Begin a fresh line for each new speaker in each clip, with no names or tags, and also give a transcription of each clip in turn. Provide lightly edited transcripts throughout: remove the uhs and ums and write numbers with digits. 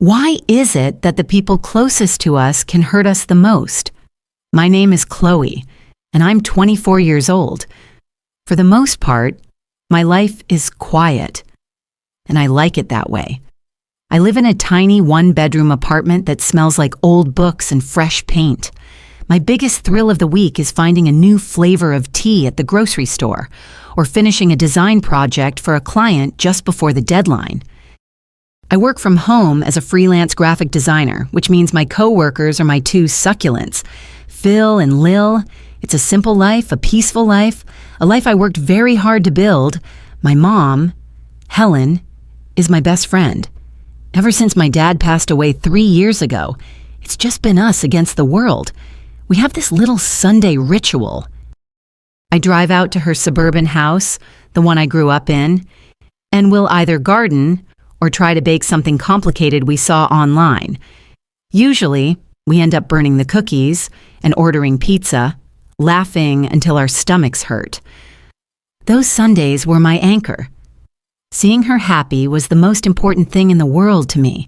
Why is it that the people closest to us can hurt us the most? My name is Chloe, and I'm 24 years old. For the most part, my life is quiet, and I like it that way. I live in a tiny one-bedroom apartment that smells like old books and fresh paint. My biggest thrill of the week is finding a new flavor of tea at the grocery store, or finishing a design project for a client just before the deadline. I work from home as a freelance graphic designer, which means my coworkers are my two succulents. Phil and Lil. It's a simple life, a peaceful life, a life I worked very hard to build. My mom, Helen, is my best friend. Ever since my dad passed away 3 years ago, it's just been us against the world. We have this little Sunday ritual. I drive out to her suburban house, the one I grew up in, and we'll either garden or try to bake something complicated we saw online. Usually, we end up burning the cookies and ordering pizza, laughing until our stomachs hurt. Those Sundays were my anchor. Seeing her happy was the most important thing in the world to me.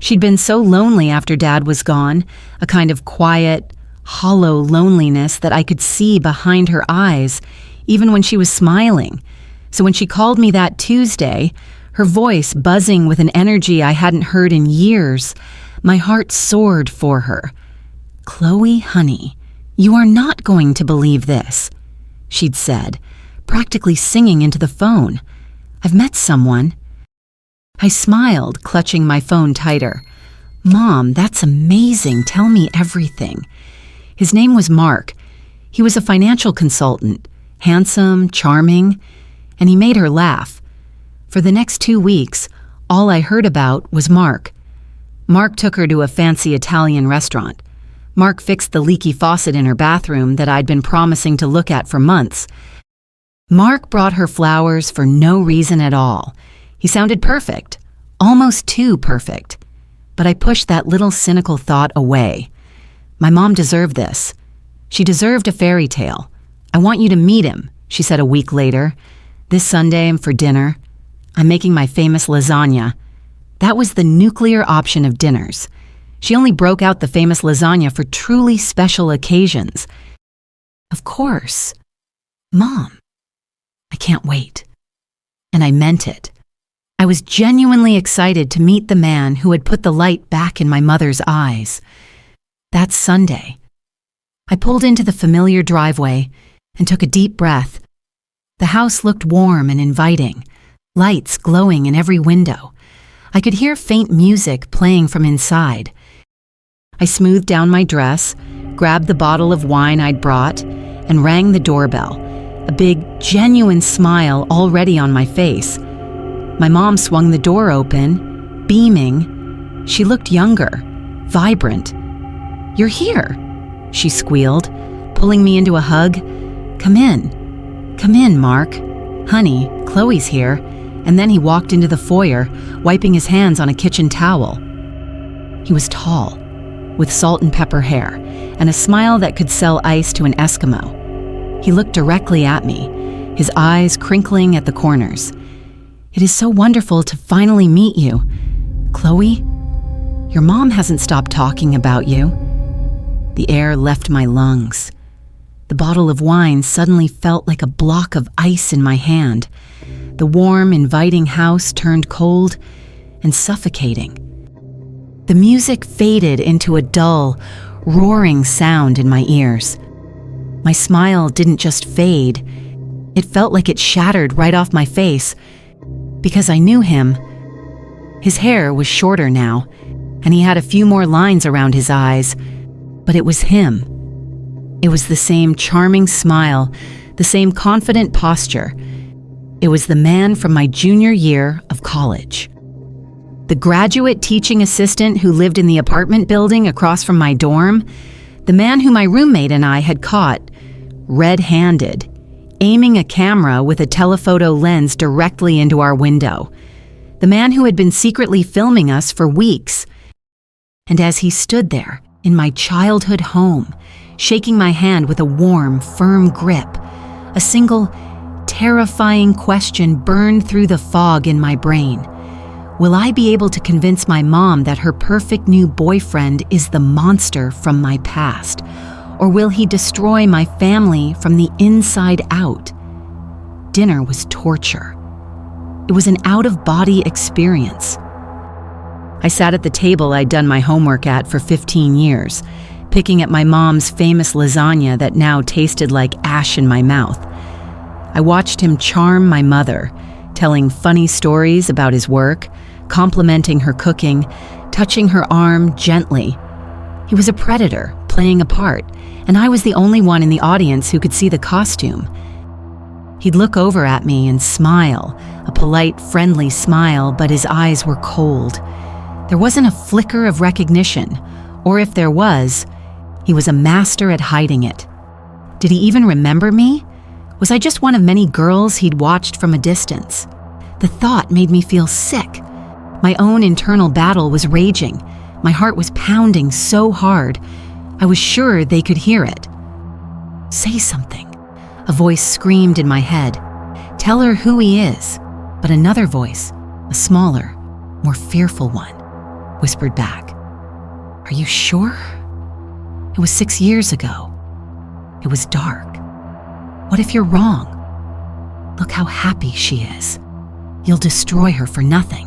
She'd been so lonely after Dad was gone, a kind of quiet, hollow loneliness that I could see behind her eyes, even when she was smiling. So when she called me that Tuesday, her voice buzzing with an energy I hadn't heard in years, my heart soared for her. "Chloe, honey, you are not going to believe this," she'd said, practically singing into the phone. "I've met someone." I smiled, clutching my phone tighter. "Mom, that's amazing. Tell me everything." His name was Mark. He was a financial consultant, handsome, charming, and he made her laugh. For the next 2 weeks, all I heard about was Mark. Mark took her to a fancy Italian restaurant. Mark fixed the leaky faucet in her bathroom that I'd been promising to look at for months. Mark brought her flowers for no reason at all. He sounded perfect, almost too perfect. But I pushed that little cynical thought away. My mom deserved this. She deserved a fairy tale. "I want you to meet him," she said a week later. "This Sunday for dinner. I'm making my famous lasagna." That was the nuclear option of dinners. She only broke out the famous lasagna for truly special occasions. Of course. Mom, I can't wait. And I meant it. I was genuinely excited to meet the man who had put the light back in my mother's eyes. That Sunday, I pulled into the familiar driveway and took a deep breath. The house looked warm and inviting, lights glowing in every window. I could hear faint music playing from inside. I smoothed down my dress, grabbed the bottle of wine I'd brought, and rang the doorbell, a big, genuine smile already on my face. My mom swung the door open, beaming. She looked younger, vibrant. "You're here," she squealed, pulling me into a hug. Come in, Mark. Honey, Chloe's here." And then he walked into the foyer, wiping his hands on a kitchen towel. He was tall, with salt and pepper hair, and a smile that could sell ice to an Eskimo. He looked directly at me, his eyes crinkling at the corners. "It is so wonderful to finally meet you. Chloe, your mom hasn't stopped talking about you." The air left my lungs. The bottle of wine suddenly felt like a block of ice in my hand. The warm, inviting house turned cold and suffocating. The music faded into a dull, roaring sound in my ears. My smile didn't just fade. It felt like it shattered right off my face, because I knew him. His hair was shorter now, and he had a few more lines around his eyes, but it was him. It was the same charming smile, the same confident posture. It was the man from my junior year of college. The graduate teaching assistant who lived in the apartment building across from my dorm. The man who my roommate and I had caught, red-handed, aiming a camera with a telephoto lens directly into our window. The man who had been secretly filming us for weeks. And as he stood there in my childhood home, shaking my hand with a warm, firm grip, a single terrifying question burned through the fog in my brain. Will I be able to convince my mom that her perfect new boyfriend is the monster from my past? Or will he destroy my family from the inside out? Dinner was torture. It was an out-of-body experience. I sat at the table I'd done my homework at for 15 years, picking at my mom's famous lasagna that now tasted like ash in my mouth. I watched him charm my mother, telling funny stories about his work, complimenting her cooking, touching her arm gently. He was a predator, playing a part, and I was the only one in the audience who could see the costume. He'd look over at me and smile, a polite, friendly smile, but his eyes were cold. There wasn't a flicker of recognition, or if there was, he was a master at hiding it. Did he even remember me? Was I just one of many girls he'd watched from a distance? The thought made me feel sick. My own internal battle was raging. My heart was pounding so hard. I was sure they could hear it. Say something. A voice screamed in my head. Tell her who he is. But another voice, a smaller, more fearful one, whispered back. Are you sure? It was 6 years ago. It was dark. What if you're wrong? Look how happy she is. You'll destroy her for nothing.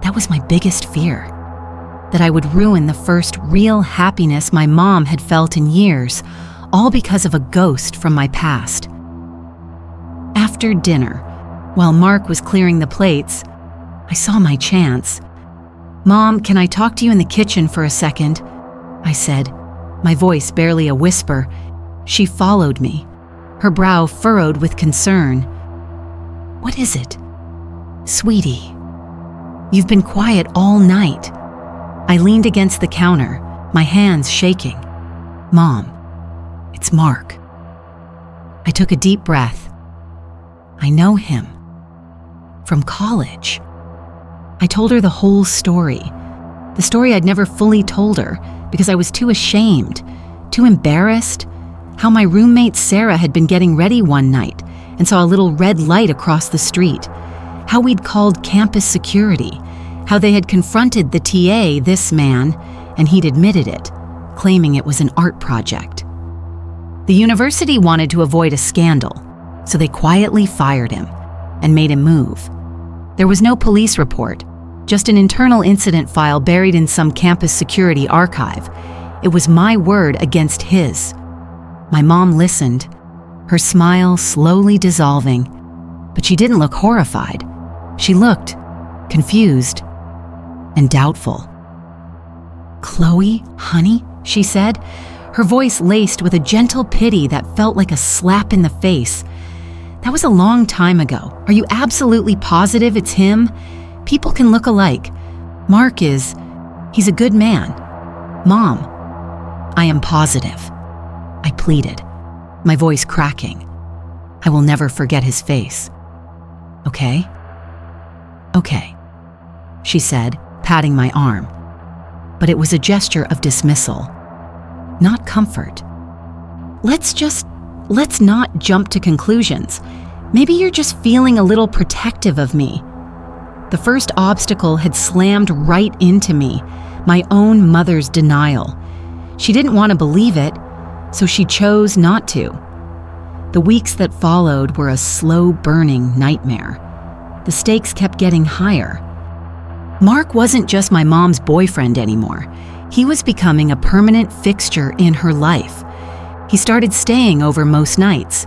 That was my biggest fear. That I would ruin the first real happiness my mom had felt in years, all because of a ghost from my past. After dinner, while Mark was clearing the plates, I saw my chance. Mom, can I talk to you in the kitchen for a second? I said, my voice barely a whisper. She followed me, her brow furrowed with concern. What is it? Sweetie, you've been quiet all night. I leaned against the counter, my hands shaking. Mom, it's Mark. I took a deep breath. I know him. From college. I told her the whole story. The story I'd never fully told her because I was too ashamed, too embarrassed. How my roommate Sarah had been getting ready one night and saw a little red light across the street. How we'd called campus security. How they had confronted the TA, this man, and he'd admitted it, claiming it was an art project. The university wanted to avoid a scandal, so they quietly fired him and made him move. There was no police report, just an internal incident file buried in some campus security archive. It was my word against his. My mom listened, her smile slowly dissolving, but she didn't look horrified. She looked confused and doubtful. Chloe, honey, she said, her voice laced with a gentle pity that felt like a slap in the face. That was a long time ago. Are you absolutely positive it's him? People can look alike. Mark he's a good man. Mom, I am positive. I pleaded, my voice cracking. I will never forget his face. Okay? Okay, she said, patting my arm. But it was a gesture of dismissal, not comfort. Let's not jump to conclusions. Maybe you're just feeling a little protective of me. The first obstacle had slammed right into me, my own mother's denial. She didn't want to believe it, so she chose not to. The weeks that followed were a slow-burning nightmare. The stakes kept getting higher. Mark wasn't just my mom's boyfriend anymore. He was becoming a permanent fixture in her life. He started staying over most nights.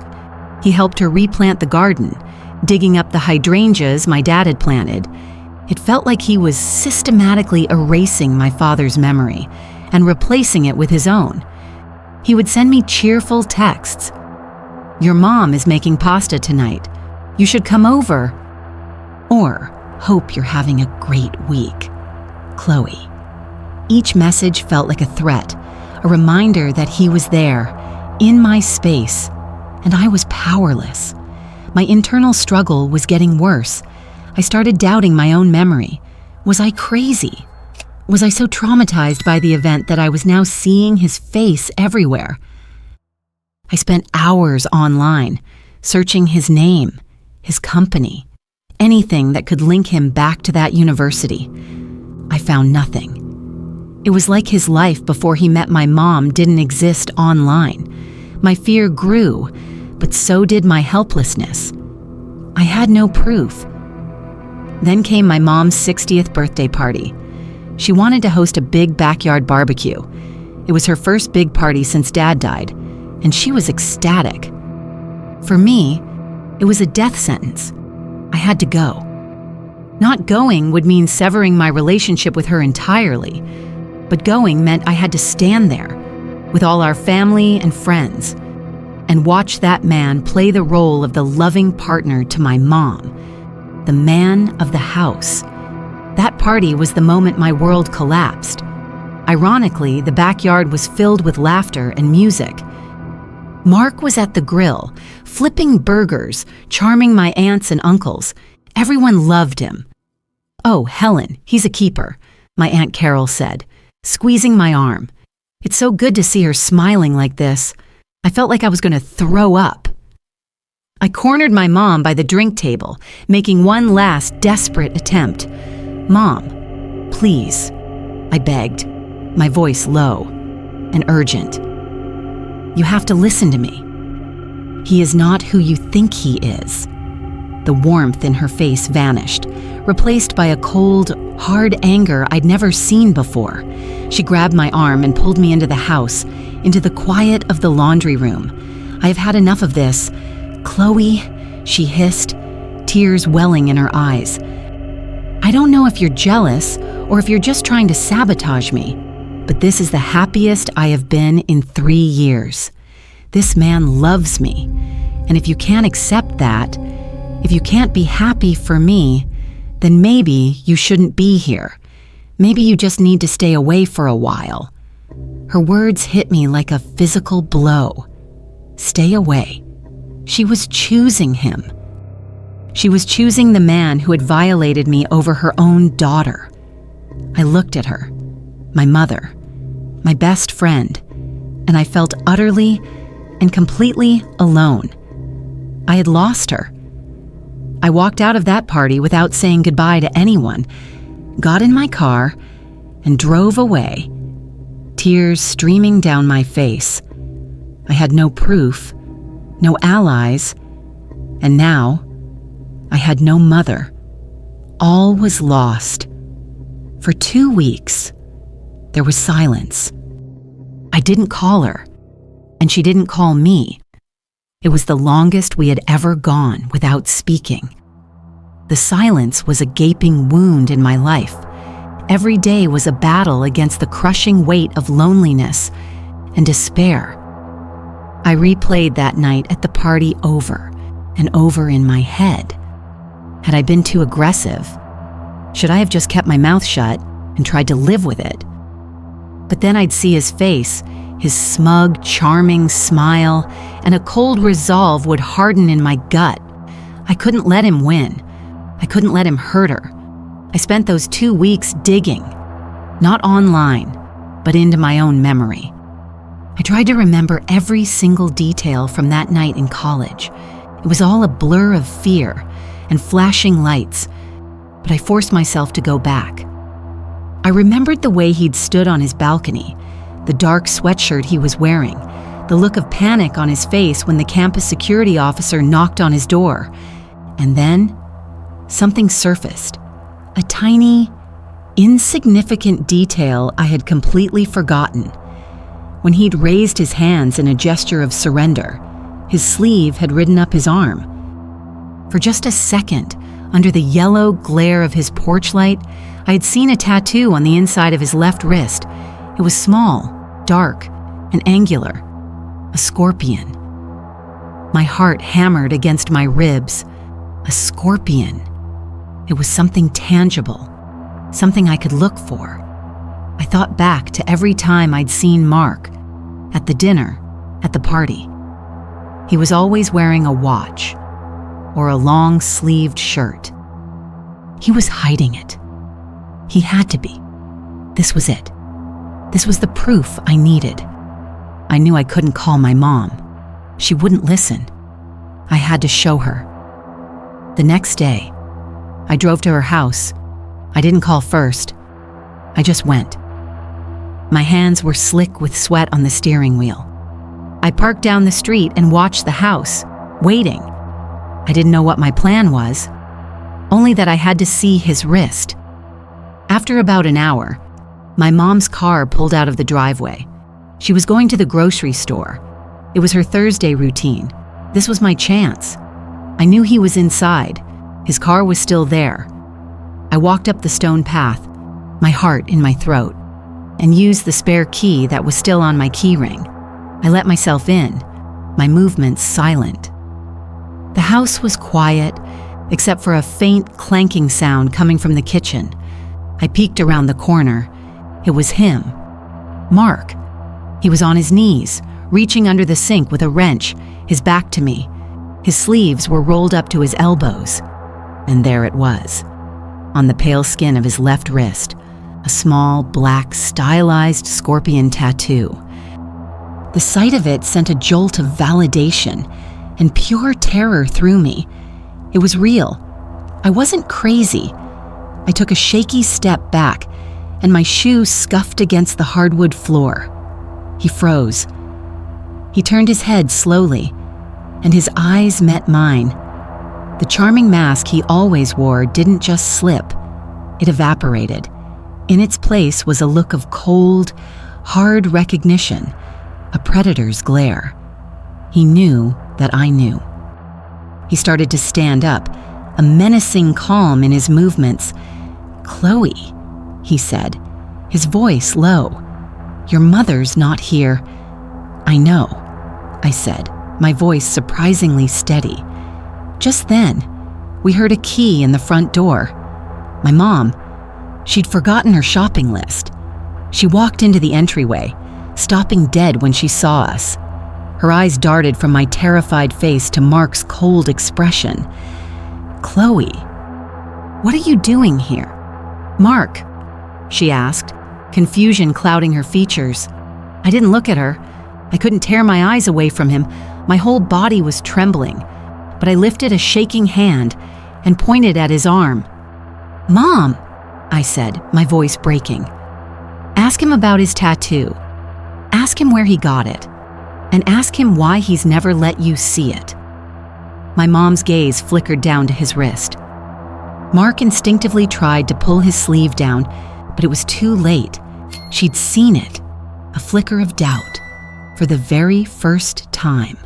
He helped her replant the garden, digging up the hydrangeas my dad had planted. It felt like he was systematically erasing my father's memory and replacing it with his own. He would send me cheerful texts. Your mom is making pasta tonight. You should come over. Or, hope you're having a great week. Chloe. Each message felt like a threat, a reminder that he was there, in my space, and I was powerless. My internal struggle was getting worse. I started doubting my own memory. Was I crazy? Was I so traumatized by the event that I was now seeing his face everywhere? I spent hours online, searching his name, his company, anything that could link him back to that university. I found nothing. It was like his life before he met my mom didn't exist online. My fear grew, but so did my helplessness. I had no proof. Then came my mom's 60th birthday party. She wanted to host a big backyard barbecue. It was her first big party since Dad died, and she was ecstatic. For me, it was a death sentence. I had to go. Not going would mean severing my relationship with her entirely, but going meant I had to stand there with all our family and friends and watch that man play the role of the loving partner to my mom, the man of the house. That party was the moment my world collapsed. Ironically, the backyard was filled with laughter and music. Mark was at the grill, flipping burgers, charming my aunts and uncles. Everyone loved him. "Oh, Helen, he's a keeper," my Aunt Carol said, squeezing my arm. "It's so good to see her smiling like this. I felt like I was going to throw up." I cornered my mom by the drink table, making one last desperate attempt. "Mom, please," I begged, my voice low and urgent. "You have to listen to me. He is not who you think he is." The warmth in her face vanished, replaced by a cold, hard anger I'd never seen before. She grabbed my arm and pulled me into the house, into the quiet of the laundry room. "I have had enough of this. Chloe," she hissed, tears welling in her eyes. "I don't know if you're jealous or if you're just trying to sabotage me, but this is the happiest I have been in 3 years. This man loves me, and if you can't accept that, if you can't be happy for me, then maybe you shouldn't be here. Maybe you just need to stay away for a while." Her words hit me like a physical blow. Stay away. She was choosing him. She was choosing the man who had violated me over her own daughter. I looked at her, my mother, my best friend, and I felt utterly and completely alone. I had lost her. I walked out of that party without saying goodbye to anyone, got in my car, and drove away, tears streaming down my face. I had no proof, no allies, and now I had no mother. All was lost. For 2 weeks, there was silence. I didn't call her, and she didn't call me. It was the longest we had ever gone without speaking. The silence was a gaping wound in my life. Every day was a battle against the crushing weight of loneliness and despair. I replayed that night at the party over and over in my head. Had I been too aggressive? Should I have just kept my mouth shut and tried to live with it? But then I'd see his face, his smug, charming smile, and a cold resolve would harden in my gut. I couldn't let him win. I couldn't let him hurt her. I spent those 2 weeks digging, not online, but into my own memory. I tried to remember every single detail from that night in college. It was all a blur of fear and flashing lights, but I forced myself to go back. I remembered the way he'd stood on his balcony, the dark sweatshirt he was wearing, the look of panic on his face when the campus security officer knocked on his door. And then, something surfaced, a tiny, insignificant detail I had completely forgotten. When he'd raised his hands in a gesture of surrender, his sleeve had ridden up his arm. For just a second, under the yellow glare of his porch light, I had seen a tattoo on the inside of his left wrist. It was small, dark, and angular. A scorpion. My heart hammered against my ribs. A scorpion. It was something tangible, something I could look for. I thought back to every time I'd seen Mark, at the dinner, at the party. He was always wearing a watch or a long-sleeved shirt. He was hiding it. He had to be. This was it. This was the proof I needed. I knew I couldn't call my mom. She wouldn't listen. I had to show her. The next day, I drove to her house. I didn't call first. I just went. My hands were slick with sweat on the steering wheel. I parked down the street and watched the house, waiting. I didn't know what my plan was, only that I had to see his wrist. After about an hour, my mom's car pulled out of the driveway. She was going to the grocery store. It was her Thursday routine. This was my chance. I knew he was inside. His car was still there. I walked up the stone path, my heart in my throat, and used the spare key that was still on my key ring. I let myself in, my movements silent. The house was quiet, except for a faint clanking sound coming from the kitchen. I peeked around the corner. It was him, Mark. He was on his knees, reaching under the sink with a wrench, his back to me. His sleeves were rolled up to his elbows. And there it was, on the pale skin of his left wrist, a small, black, stylized scorpion tattoo. The sight of it sent a jolt of validation and pure terror through me. It was real. I wasn't crazy. I took a shaky step back, and my shoe scuffed against the hardwood floor. He froze. He turned his head slowly, and his eyes met mine. The charming mask he always wore didn't just slip. It evaporated. In its place was a look of cold, hard recognition, a predator's glare. He knew that I knew. He started to stand up, a menacing calm in his movements. "Chloe," he said, his voice low. "Your mother's not here." "I know," I said, my voice surprisingly steady. Just then, we heard a key in the front door. My mom, she'd forgotten her shopping list. She walked into the entryway, stopping dead when she saw us. Her eyes darted from my terrified face to Mark's cold expression. "Chloe, what are you doing here?" "Mark," she asked, confusion clouding her features. I didn't look at her. I couldn't tear my eyes away from him. My whole body was trembling, but I lifted a shaking hand and pointed at his arm. "Mom," I said, my voice breaking. "Ask him about his tattoo. Ask him where he got it. And ask him why he's never let you see it." My mom's gaze flickered down to his wrist. Mark instinctively tried to pull his sleeve down, but it was too late. She'd seen it. A flicker of doubt, for the very first time,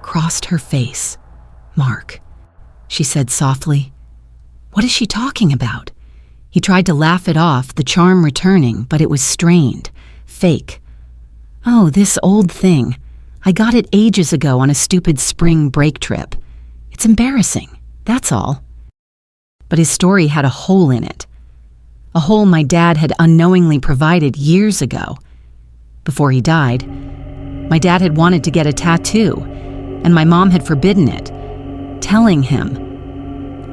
crossed her face. "Mark," she said softly. "What is she talking about?" He tried to laugh it off, the charm returning, but it was strained, fake. "Oh, this old thing. I got it ages ago on a stupid spring break trip. It's embarrassing, that's all." But his story had a hole in it. A hole my dad had unknowingly provided years ago. Before he died, my dad had wanted to get a tattoo, and my mom had forbidden it, telling him,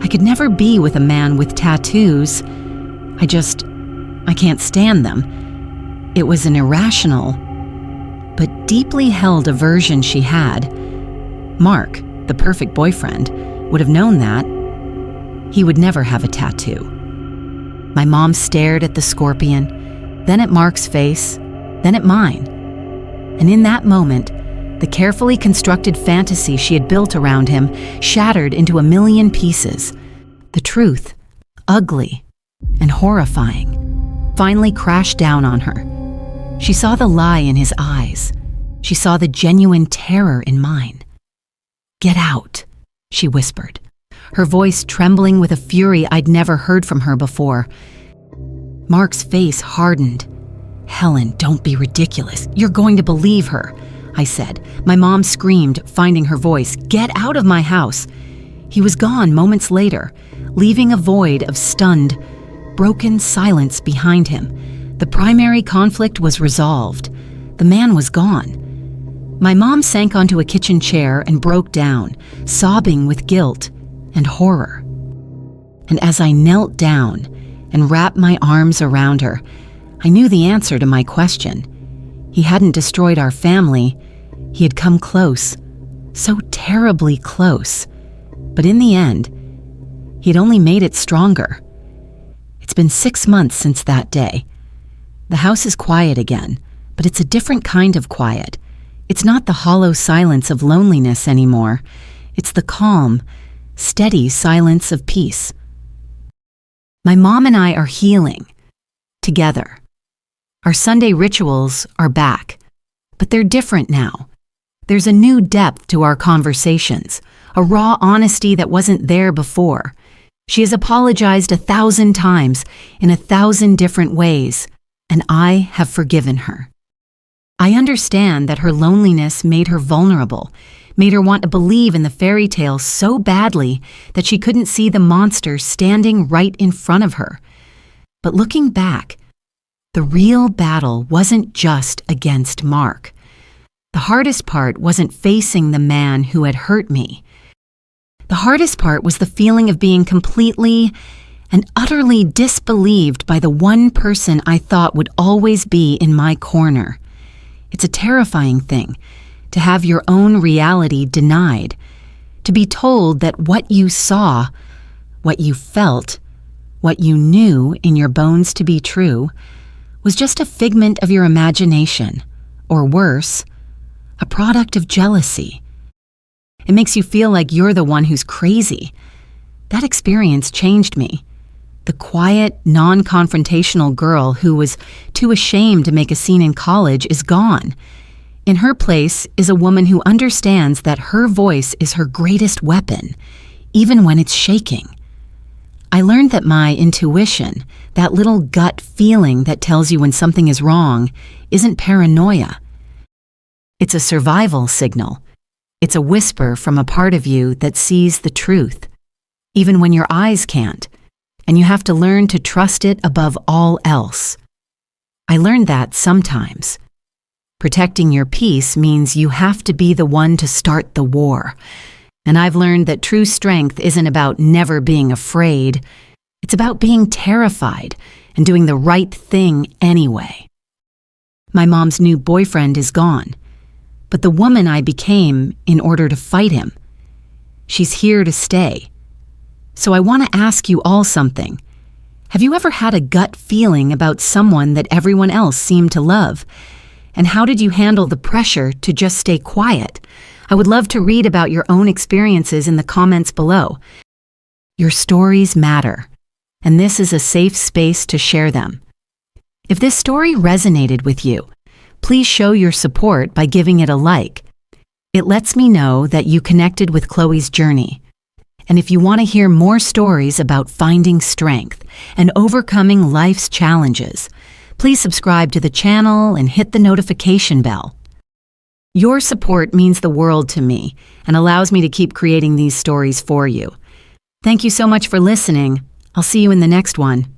"I could never be with a man with tattoos. I can't stand them." It was an irrational, but deeply held aversion she had. Mark, the perfect boyfriend, would have known that. He would never have a tattoo. My mom stared at the scorpion, then at Mark's face, then at mine. And in that moment, the carefully constructed fantasy she had built around him shattered into a million pieces. The truth, ugly and horrifying, finally crashed down on her. She saw the lie in his eyes. She saw the genuine terror in mine. "Get out," she whispered, her voice trembling with a fury I'd never heard from her before. Mark's face hardened. "Helen, don't be ridiculous. You're going to believe her," I said. My mom screamed, finding her voice. "Get out of my house." He was gone moments later, leaving a void of stunned, broken silence behind him. The primary conflict was resolved. The man was gone. My mom sank onto a kitchen chair and broke down, sobbing with guilt and horror. And as I knelt down and wrapped my arms around her, I knew the answer to my question. He hadn't destroyed our family. He had come close, so terribly close. But in the end, He'd only made it stronger. It's been 6 months since that day. The house is quiet again, but it's a different kind of quiet. It's not the hollow silence of loneliness anymore. It's the calm, steady silence of peace. My mom and I are healing, together. Our Sunday rituals are back, but they're different now. There's a new depth to our conversations, a raw honesty that wasn't there before. She has apologized 1,000 times in 1,000 different ways, and I have forgiven her. I understand that her loneliness made her vulnerable, made her want to believe in the fairy tale so badly that she couldn't see the monster standing right in front of her. But looking back, the real battle wasn't just against Mark. The hardest part wasn't facing the man who had hurt me. The hardest part was the feeling of being completely and utterly disbelieved by the one person I thought would always be in my corner. It's a terrifying thing to have your own reality denied, to be told that what you saw, what you felt, what you knew in your bones to be true, was just a figment of your imagination, or worse, a product of jealousy. It makes you feel like you're the one who's crazy. That experience changed me. The quiet, non-confrontational girl who was too ashamed to make a scene in college is gone. In her place is a woman who understands that her voice is her greatest weapon, even when it's shaking. I learned that my intuition, that little gut feeling that tells you when something is wrong, isn't paranoia. It's a survival signal. It's a whisper from a part of you that sees the truth, even when your eyes can't, and you have to learn to trust it above all else. I learned that sometimes. Protecting your peace means you have to be the one to start the war. And I've learned that true strength isn't about never being afraid. It's about being terrified and doing the right thing anyway. My mom's new boyfriend is gone, but the woman I became in order to fight him, she's here to stay. So I want to ask you all something. Have you ever had a gut feeling about someone that everyone else seemed to love? And how did you handle the pressure to just stay quiet? I would love to read about your own experiences in the comments below. Your stories matter, and this is a safe space to share them. If this story resonated with you, please show your support by giving it a like. It lets me know that you connected with Chloe's journey. And if you want to hear more stories about finding strength and overcoming life's challenges, please subscribe to the channel and hit the notification bell. Your support means the world to me and allows me to keep creating these stories for you. Thank you so much for listening. I'll see you in the next one.